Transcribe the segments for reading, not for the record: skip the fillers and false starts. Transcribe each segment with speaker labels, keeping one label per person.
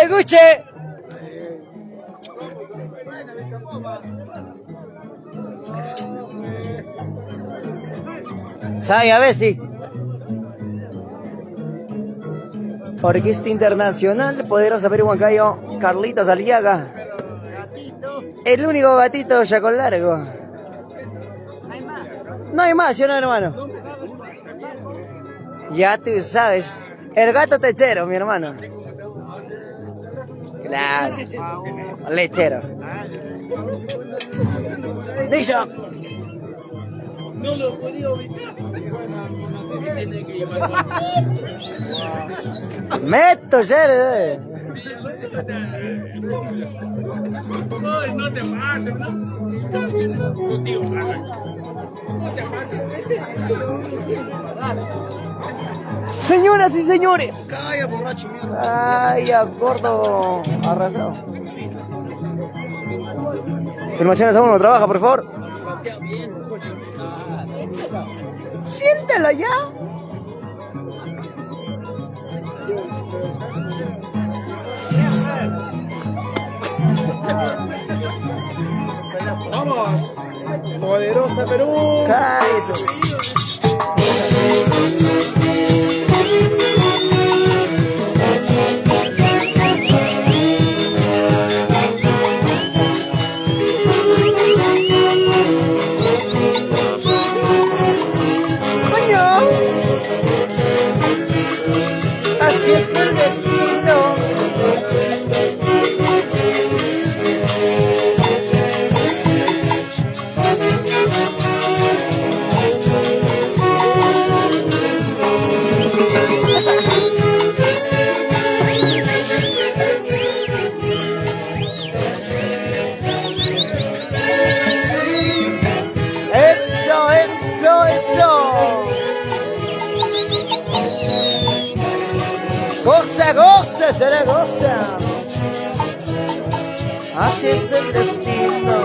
Speaker 1: Guche. Sai, a ver si. Orquesta Internacional, Poderosa Perú Huancayo, Carlitos Aliaga. El único gatito ya con largo. No hay más, ¿sí o no, hermano? Ya tú sabes. El gato techero, mi hermano. Claro. Lechero. Dicho.
Speaker 2: No lo podía ubicar.
Speaker 1: Meto, ya.
Speaker 2: No te pases, ¿no? Está bien, tu tío, no te pases.
Speaker 1: Señoras y señores.
Speaker 3: Calla, borracho, mierda.
Speaker 1: Ay, a gordo arrastrado. Filmaciones aún no trabaja, por favor. Siéntalo ya.
Speaker 3: Vamos. Poderosa Perú.
Speaker 1: Cállese. Así es el destino. Eso, eso, eso. Goza, goza, será goza. Así es el destino.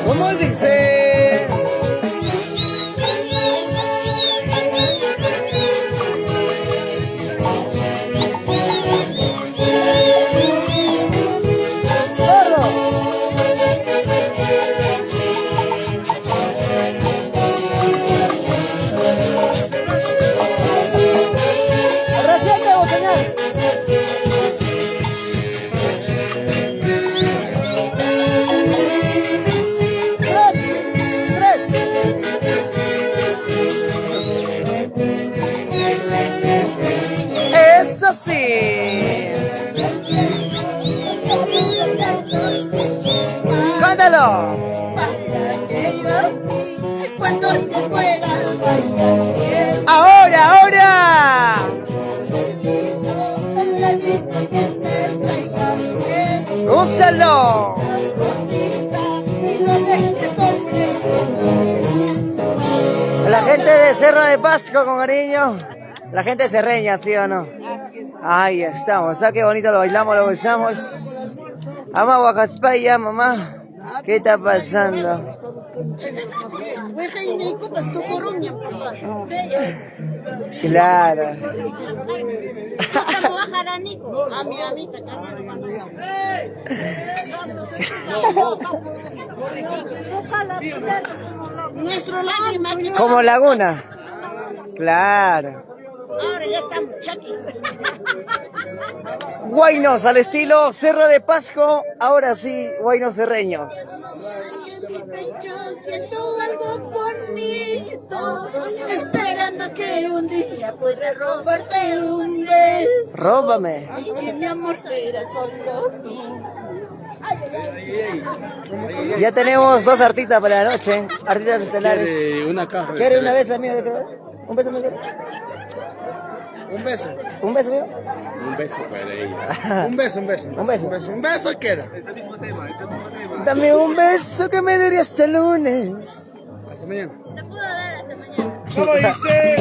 Speaker 1: ¿Cómo dice? Eso sí. Cántalo. Ahora, ahora. Úsalo. La gente de Cerro de Pasco con cariño. La gente serreña, ¿sí o no? Ahí estamos. ¿Sabes qué bonito lo bailamos, lo besamos? Ama Huacaspaya, mamá. ¿Qué está pasando? Claro.
Speaker 4: Nuestro lágrima.
Speaker 1: Como Laguna. Claro.
Speaker 4: Ahora ya estamos chaquis.
Speaker 1: Guaynos al estilo Cerro de Pasco. Ahora sí, guaynos serreños.
Speaker 4: Yo siento algo bonito, esperando que un día pueda robarte un beso.
Speaker 1: Róbame.
Speaker 4: Y que mi amor será solo tú.
Speaker 1: Ya tenemos dos artistas para la noche. Artistas estelares.
Speaker 2: Quiere una caja.
Speaker 1: ¿Quiere una vez la mía? ¿Un beso, mío?
Speaker 3: Un beso.
Speaker 1: ¿Un beso, mío?
Speaker 2: Un beso para ella.
Speaker 3: Un beso, un beso.
Speaker 1: Un beso.
Speaker 3: Un beso queda.
Speaker 1: Dame un beso que me daría hasta el lunes.
Speaker 3: Hasta mañana.
Speaker 4: Te puedo dar hasta mañana.
Speaker 3: ¿Cómo dice?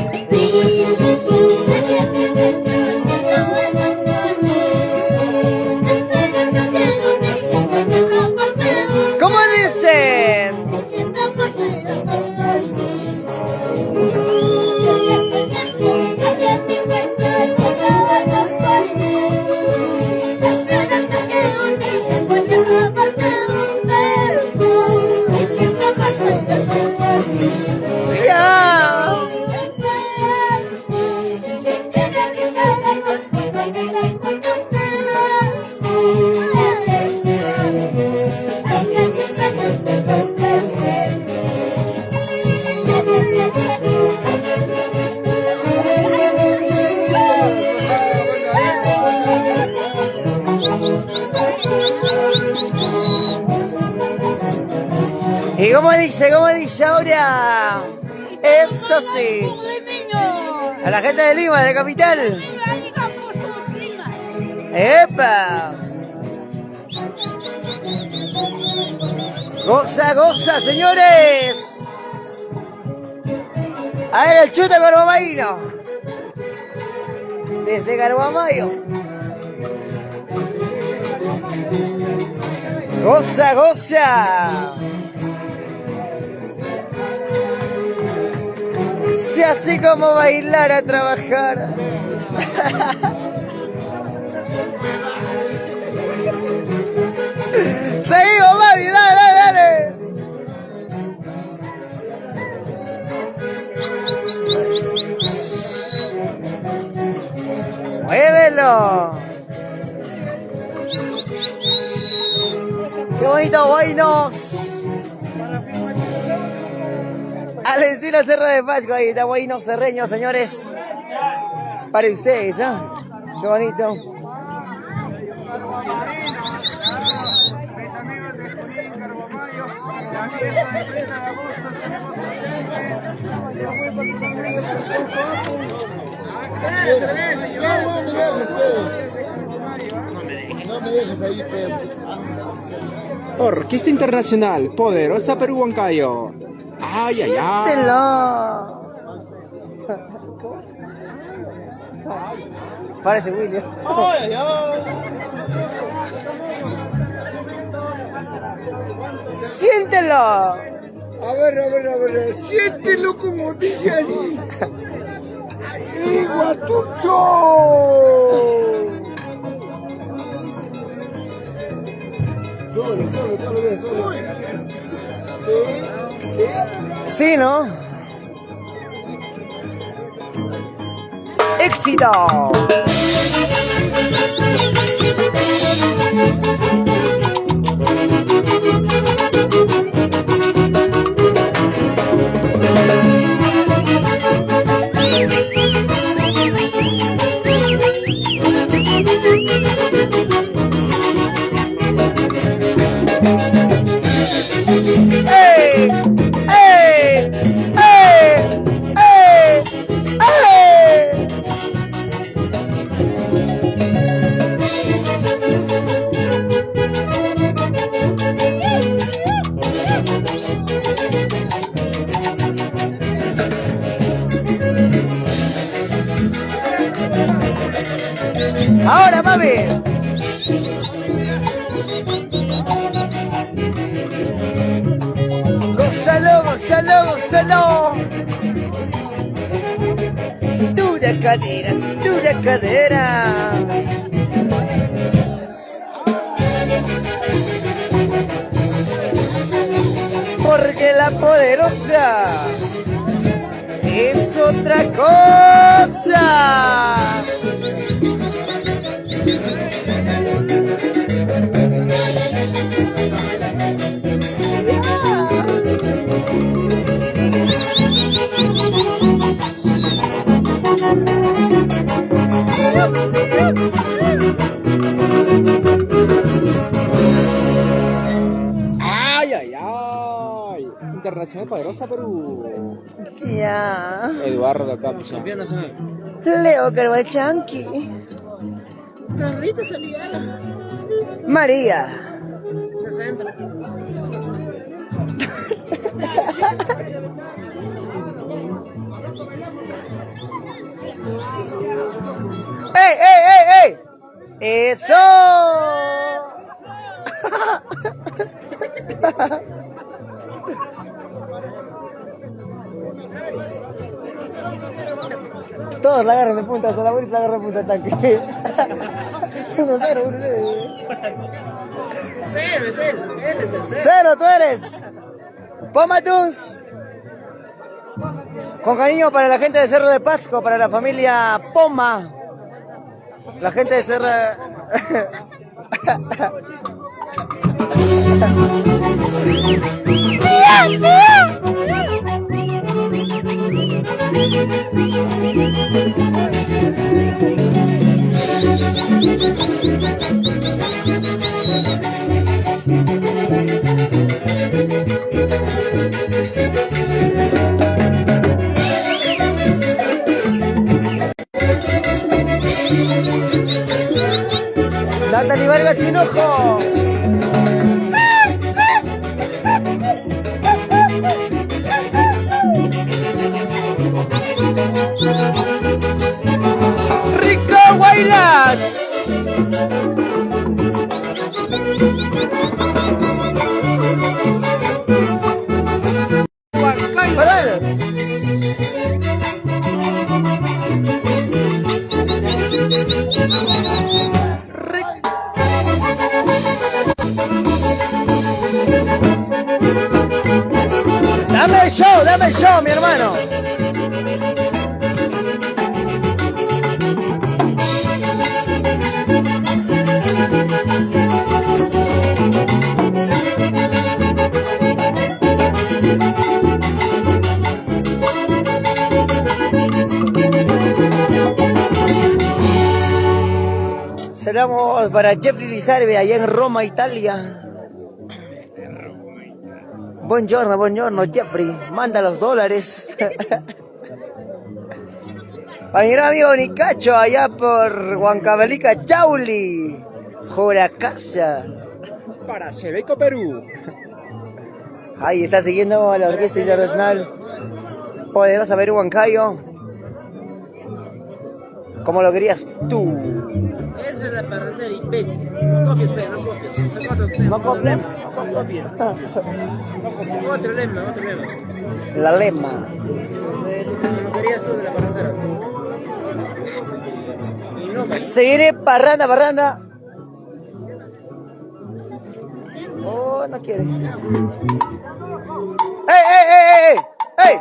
Speaker 1: ¿Cómo dicen? Ya. ¿Y cómo dice ahora? Eso sí. A la gente de Lima, de la capital. ¡Epa! Goza, goza, señores. A ver el chute Garbomaino. Desde Garbomayo. Goza, goza. Si así como bailar a trabajar. Seguimos, mami, dale, dale. Muévelo. Qué bonito, guaynos. Al estilo Cerro de Pasco, ahí está guaynos serreños, señores. Para ustedes, ¿ah? Qué bonito.
Speaker 3: No me dejes ahí, Pedro.
Speaker 5: Orquesta Internacional, Poderosa Perú Huancayo. Ay, ay, ay.
Speaker 1: Siéntelo. Parece William.
Speaker 5: Ay, ay, ay.
Speaker 1: Siéntelo.
Speaker 3: A ver. Siéntelo como dice allí. ¡Iguatucho! Solo, tal vez, solo. Sí.
Speaker 1: Sí, ¿no? ¡Éxito! ¡Ey! ¡Ey! ¡Ey! ¡Ey! ¡Ey! ver. Gózalo, gózalo, gózalo. Cintura, cadera. Porque la poderosa es otra cosa.
Speaker 5: ¡Ay, ay, ay! Internacional Poderosa Perú.
Speaker 1: Ya.
Speaker 5: Eduardo Capcha.
Speaker 1: Leo Carvachanqui.
Speaker 3: Carlita Santiago.
Speaker 1: María.
Speaker 3: De centro.
Speaker 1: ¡Ey, ey, ey, ey! ¡Eso! Todos la agarran de punta, hasta la abuelita la agarra de punta tanque. 1-0, 1-0.
Speaker 3: Cero, es él. Él es el cero.
Speaker 1: Cero, tú eres. Poma Tunes. Con cariño para la gente de Cerro de Pasco, para la familia Poma. La gente de Cerro. Natalie Vargas Hinojo. Rico Guaylas. Parados. Dame el show, mi hermano. Saludamos para Jeffrey Lizarbe allá en Roma, Italia. Buongiorno, buongiorno, Jeffrey. Manda los dólares. A mi gran amigo Nicacho, allá por Huancavelica, Chauli. Juracasa.
Speaker 5: Para Sebeco Perú.
Speaker 1: Ahí está siguiendo a la Orquesta Internacional Poderosa Perú Huancayo. ¿Cómo lo querías tú?
Speaker 3: Esa es la parrandera, imbécil. No copies, pero no copies.
Speaker 1: ¿No copias?
Speaker 3: No copies. Otro lema, otro lema.
Speaker 1: La lema.
Speaker 3: ¿Cómo querías tú de la parrandera? Y no,
Speaker 1: Se viene parranda, parranda. Oh, no quiere. ¡Ey, ey, ey, ey! ¡Ey!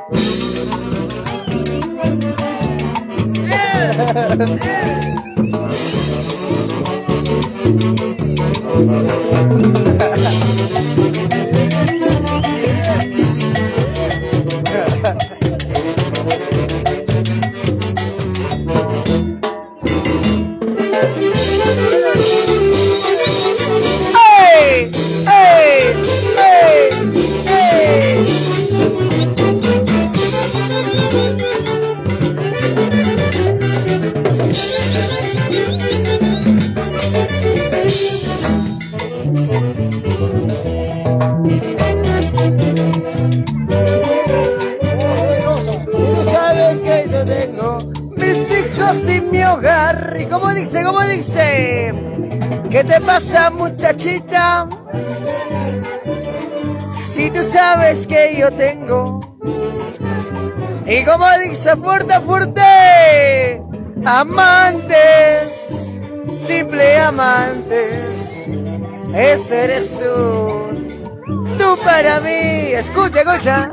Speaker 1: ¡Ey! ¡Ey! ¡Ey! Tú sabes que yo tengo mis hijos. hijos sin mi hogar. ¿Y cómo dice, cómo dice? ¿Qué te pasa, muchachita? Si tú sabes que yo tengo. Y como dice, fuerte, fuerte. Amantes, simple amantes. Ese eres tú para mí. Escucha, escucha.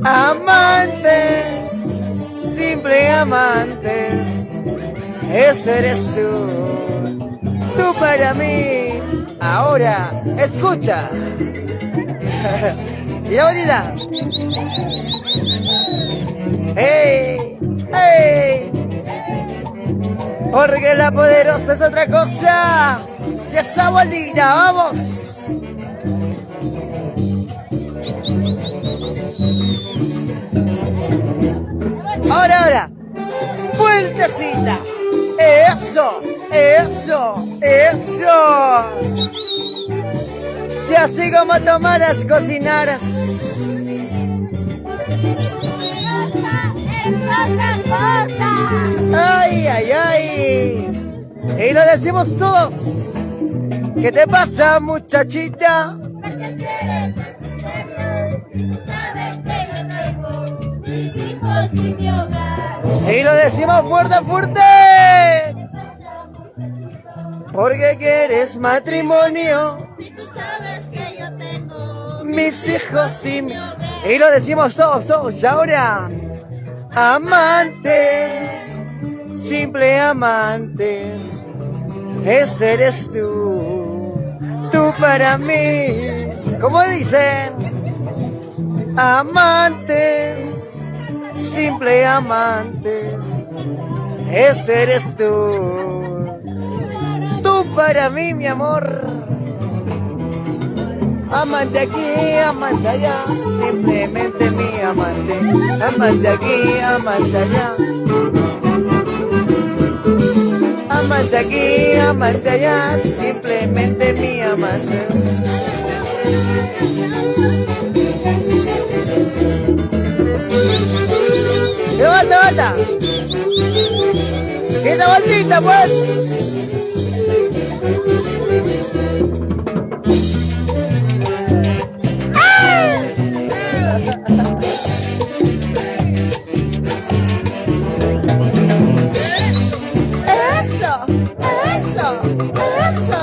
Speaker 1: Amantes, simple amantes. Ese eres tú para mí. Ahora, escucha. Y ahorita. Hey, hey. Porque la poderosa es otra cosa. Ya esa bolita, vamos. Ahora. Vueltecita. Eso, eso, eso. Si así como tomaras, cocinaras.
Speaker 4: Es otra cosa.
Speaker 1: Ay, ay, ay. Y lo decimos todos. ¿Qué te pasa, muchachita?
Speaker 4: Porque quieres tú sabes que yo tengo mis hijos y mi hogar.
Speaker 1: Y lo decimos fuerte, fuerte. Porque quieres matrimonio.
Speaker 4: Si tú sabes que yo tengo
Speaker 1: Mis hijos y mi... Y lo decimos todos, todos. Ahora. Amantes. Simple amantes. Ese eres tú. Tú para mí. ¿Cómo dicen? Amantes. Simple amantes. Ese eres tú. Tú para mí, mi amor. Amante aquí, amante allá, simplemente mi amante. Amante aquí, amante allá. Amante aquí, amante allá, simplemente mi amante. ¡Levanta, levanta! ¡Esa bolsita, pues!
Speaker 4: eso, eso, eso.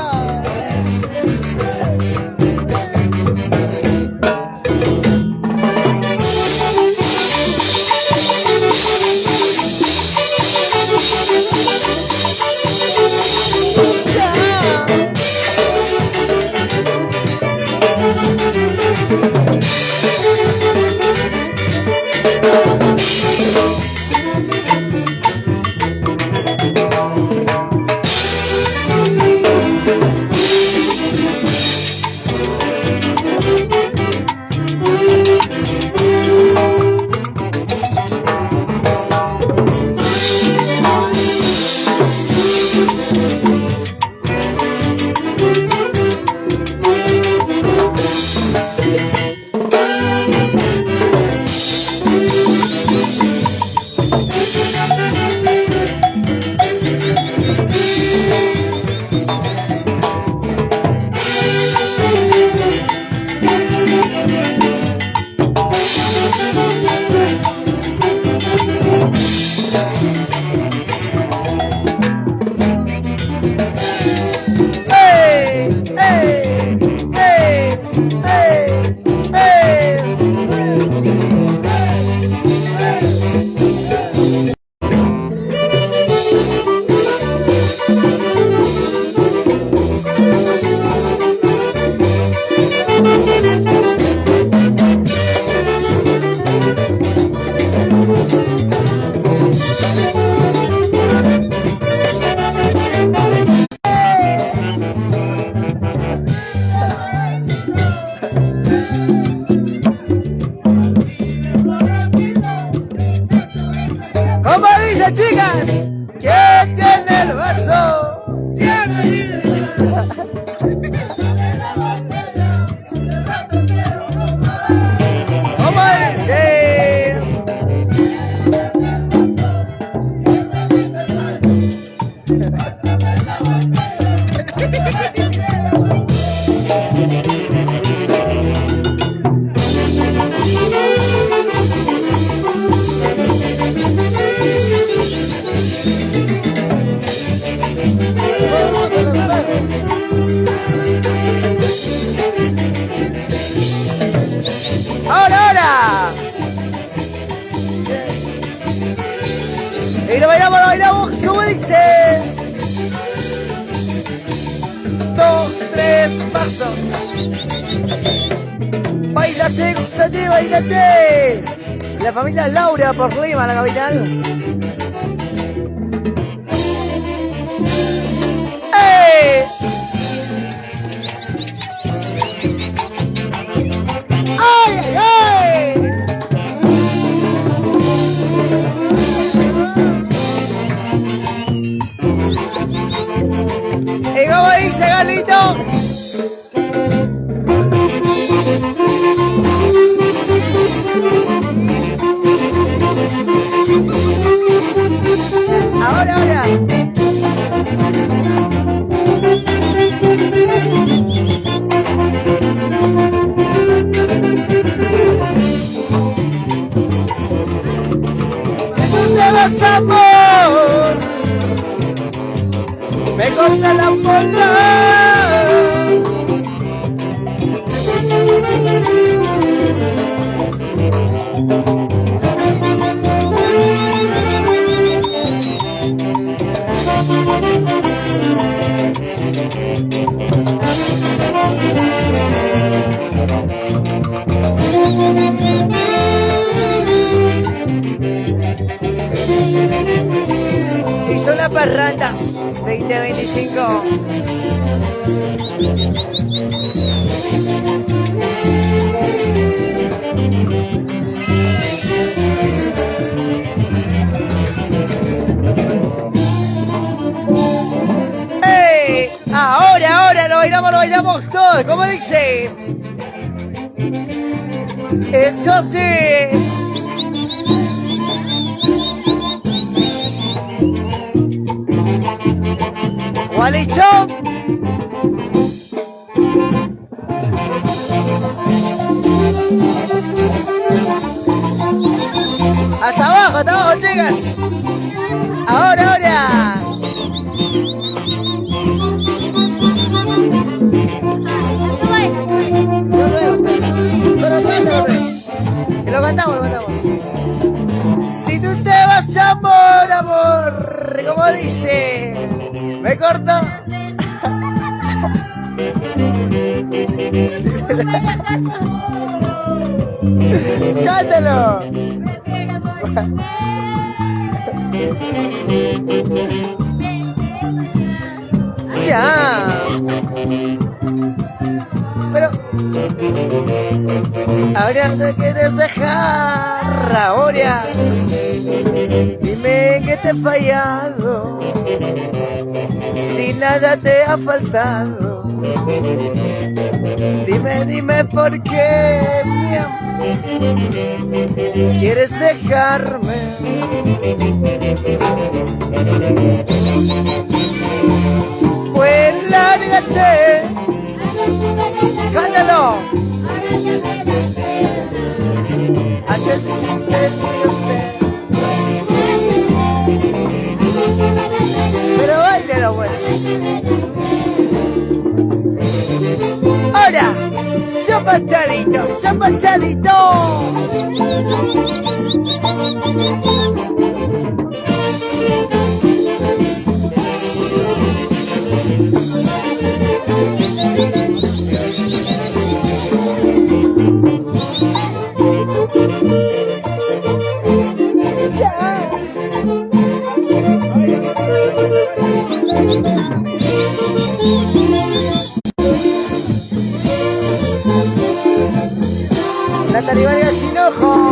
Speaker 1: ¿Cómo dice, chicas? ¿Quién tiene el vaso? ¿Cómo dice? dice? 2, 3 pasos. Bailate, gozate, bailate. La familia Laura por Lima, la capital. ¡Ey! ¡Ay, ay, ay! ¿Y cómo dice Carlitos? Ahora, ahora. Si tú te vas, amor, me corta la bola. Y son las parrandas 2025. ¡Ey! Ahora lo bailamos todos. ¿Cómo dice? Eso sí. ¡Gualicho! Hasta abajo, chicas. Ahora. Yo veo. Pero cántalo, que lo cantamos. Si tú te vas, amor, como dice, me corto. ¡Cántalo! Ya. Pero ahora no quieres dejar, ahora dime que te he fallado, si nada te ha faltado. Dime por qué, mi amor, quieres dejarme. Pues lárgate. ¡Cántalo! Antes de pero báilalo, pues. Ahora, zapatadito. Natalie Vargas Hinojo.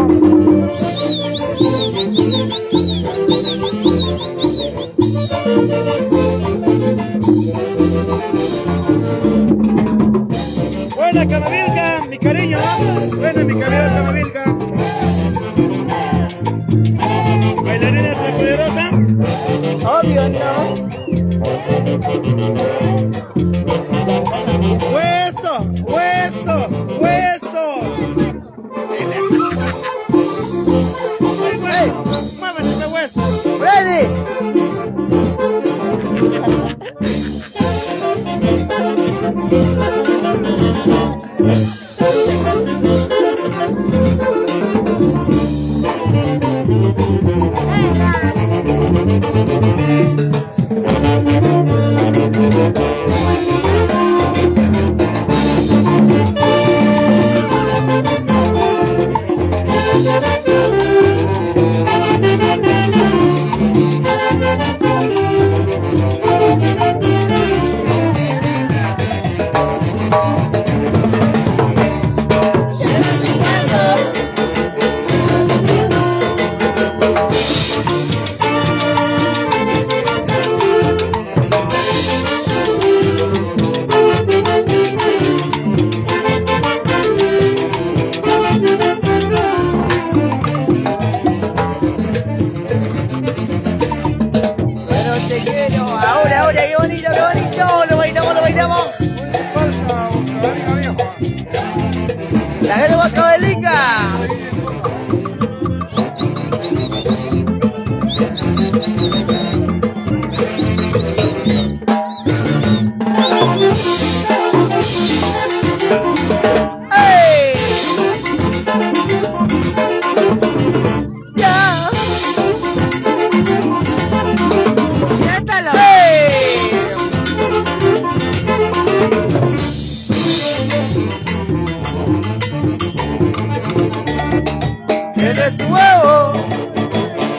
Speaker 1: huevo,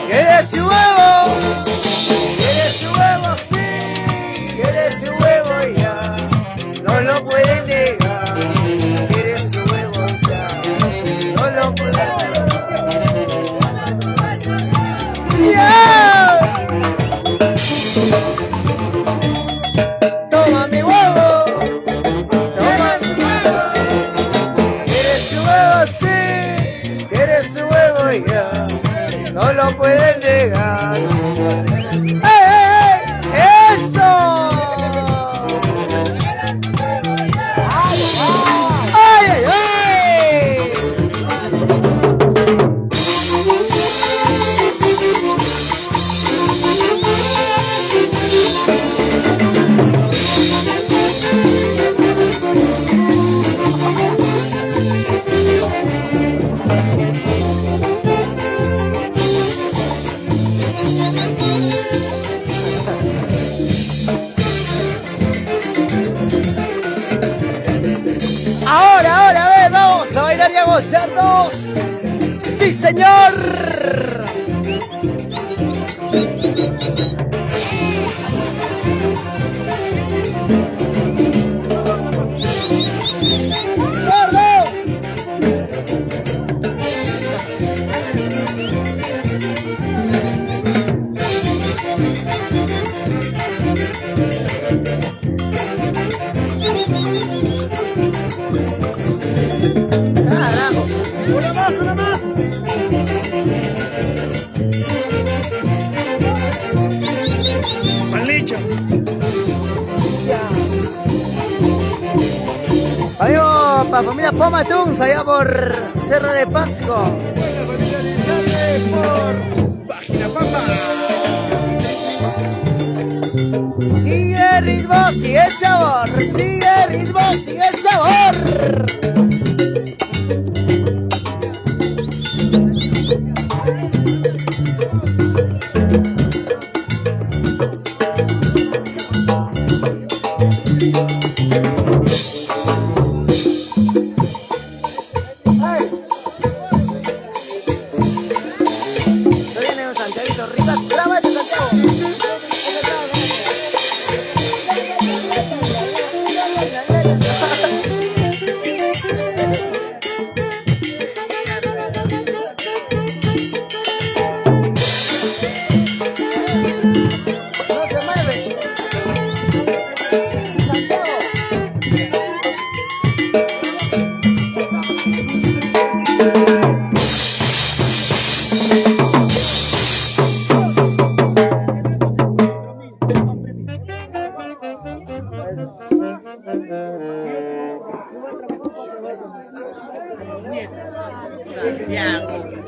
Speaker 1: quiere su huevo, quiere su huevo, sí, quiere su huevo ya, no lo pueden negar, quiere su huevo ya, no lo pueden negar. ¡Ya! Toma mi huevo, toma mi huevo, quiere su huevo, sí, quiere su huevo ya, no lo pueden negar. ¡Ey, ey, ey! ¡Eso! ¡Ay, ay, ay! Ahora, a ver, vamos a bailar y a gozarnos. ¡Sí, señor! ¡Gordo! Carajo. Una más, una más.
Speaker 2: Mal dicho.
Speaker 1: Adiós, para familia Pomatuns, allá por Cerro de Pasco.
Speaker 2: Buena familia Lizarde por Página Papa.
Speaker 1: Sigue el ritmo, sigue el sabor. Sigue el ritmo, sigue el sabor. Estoy en el Santiago Rivas, brava de Santiago. No se mueve. Santiago.
Speaker 3: Santiago.